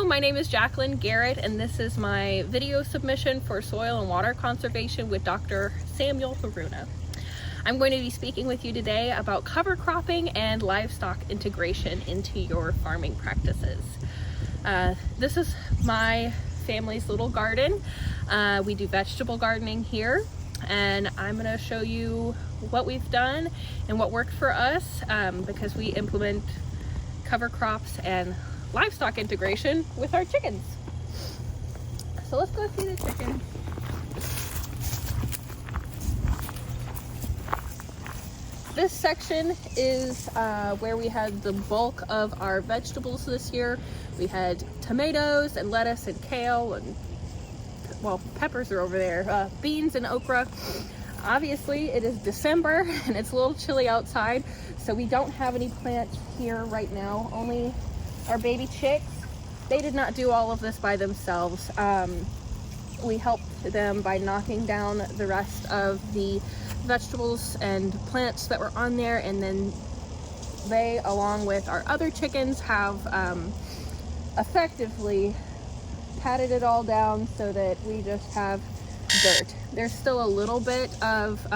my name is Jacqueline Garrett, and this is my video submission for soil and water conservation with Dr. Samuel Haruna. I'm going to be speaking with you today about cover cropping and livestock integration into your farming practices. This is my family's little garden. We do vegetable gardening here, and I'm going to show you what we've done and what worked for us because we implement cover crops and livestock integration with our chickens. So let's go see the chickens. This section is where we had the bulk of our vegetables this year. We had tomatoes and lettuce and kale and, well, peppers are over there, beans and okra. Obviously it is December and it's a little chilly outside, so we don't have any plants here right now, only our baby chicks. They did not do all of this by themselves. We helped them by knocking down the rest of the vegetables and plants that were on there, and then they, along with our other chickens, have effectively patted it all down so that we just have dirt. There's still a little bit of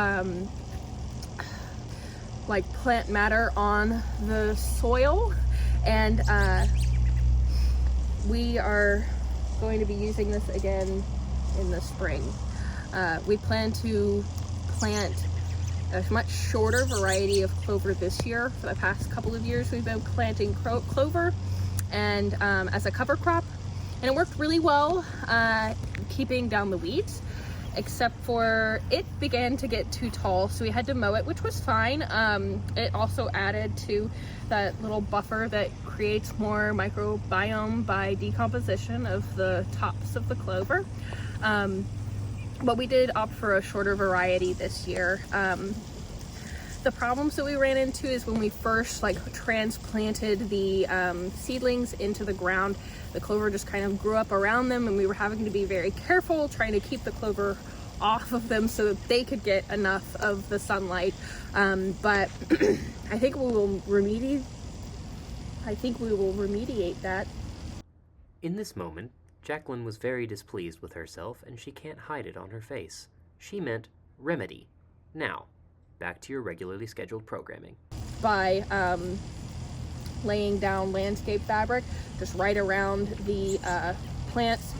like plant matter on the soil, and we are going to be using this again in the spring. We plan to plant a much shorter variety of clover this year. For the past couple of years we've been planting clover and as a cover crop, and it worked really well keeping down the weeds, except for it began to get too tall, so we had to mow it, which was fine. It also added to that little buffer that creates more microbiome by decomposition of the tops of the clover. But we did opt for a shorter variety this year. The problems that we ran into is when we first transplanted the seedlings into the ground, the clover just kind of grew up around them, and we were having to be very careful trying to keep the clover off of them so that they could get enough of the sunlight. But I think we will remediate that. In this moment, Jacqueline was very displeased with herself, and she can't hide it on her face. She meant remedy. Now, back to your regularly scheduled programming. By laying down landscape fabric just right around the plants,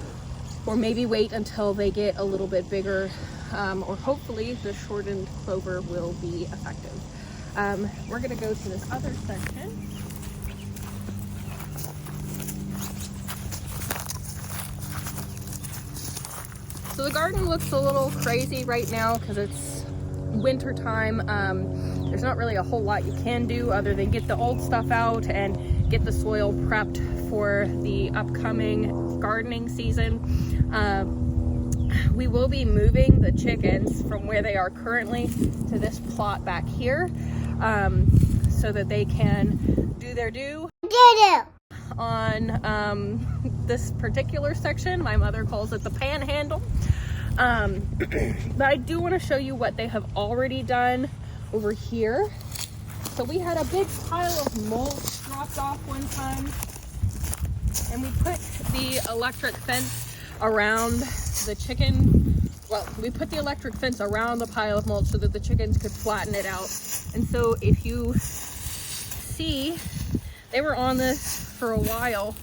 or maybe wait until they get a little bit bigger, or hopefully the shortened clover will be effective. We're going to go to this other section. So the garden looks a little crazy right now because it's winter time. There's not really a whole lot you can do other than get the old stuff out and get the soil prepped for the upcoming gardening season. We will be moving the chickens from where they are currently to this plot back here, so that they can do their due on this particular section. My mother calls it the panhandle. But I do want to show you what they have already done over here. So we had a big pile of mulch dropped off one time, and we put the electric fence around the we put the electric fence around the pile of mulch so that the chickens could flatten it out. And so if you see, they were on this for a while,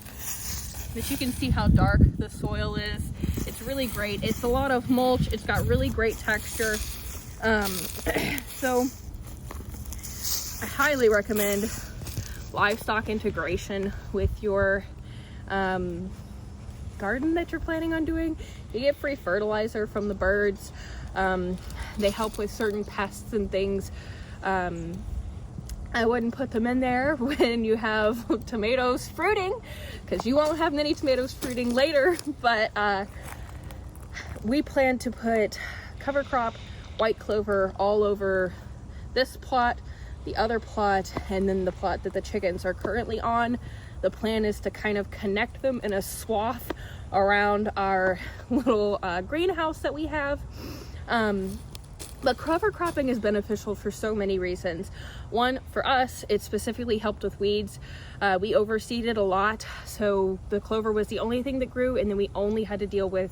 but you can see how dark the soil is. It's really great. It's a lot of mulch. It's got really great texture. So I highly recommend livestock integration with your garden that you're planning on doing. You get free fertilizer from the birds. They help with certain pests and things. I wouldn't put them in there when you have tomatoes fruiting, because you won't have many tomatoes fruiting later. But we plan to put cover crop white clover all over this plot, the other plot, and then the plot that the chickens are currently on. The plan is to kind of connect them in a swath around our little greenhouse that we have. But cover cropping is beneficial for so many reasons. One, for us, it specifically helped with weeds. We overseeded a lot, so the clover was the only thing that grew, and then we only had to deal with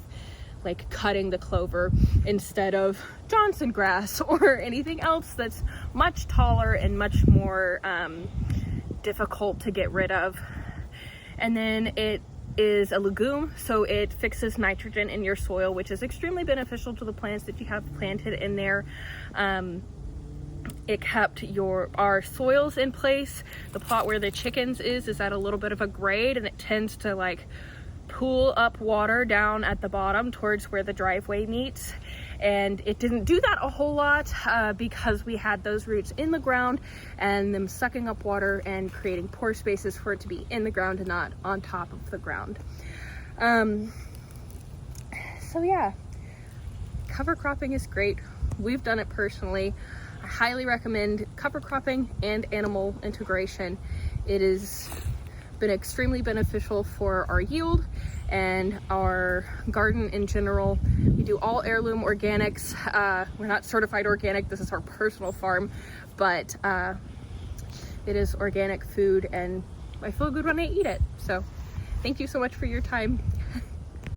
like cutting the clover instead of Johnson grass or anything else that's much taller and much more difficult to get rid of. And then it is a legume, so it fixes nitrogen in your soil, which is extremely beneficial to the plants that you have planted in there. It kept our soils in place. The plot where the chickens is at a little bit of a grade, and it tends to like pool up water down at the bottom towards where the driveway meets. And it didn't do that a whole lot because we had those roots in the ground and them sucking up water and creating pore spaces for it to be in the ground and not on top of the ground. So yeah, cover cropping is great. We've done it personally. I highly recommend cover cropping and animal integration. It has been extremely beneficial for our yield and our garden in general. We do all heirloom organics. We're not certified organic. This is our personal farm, but it is organic food and I feel good when I eat it. So thank you so much for your time.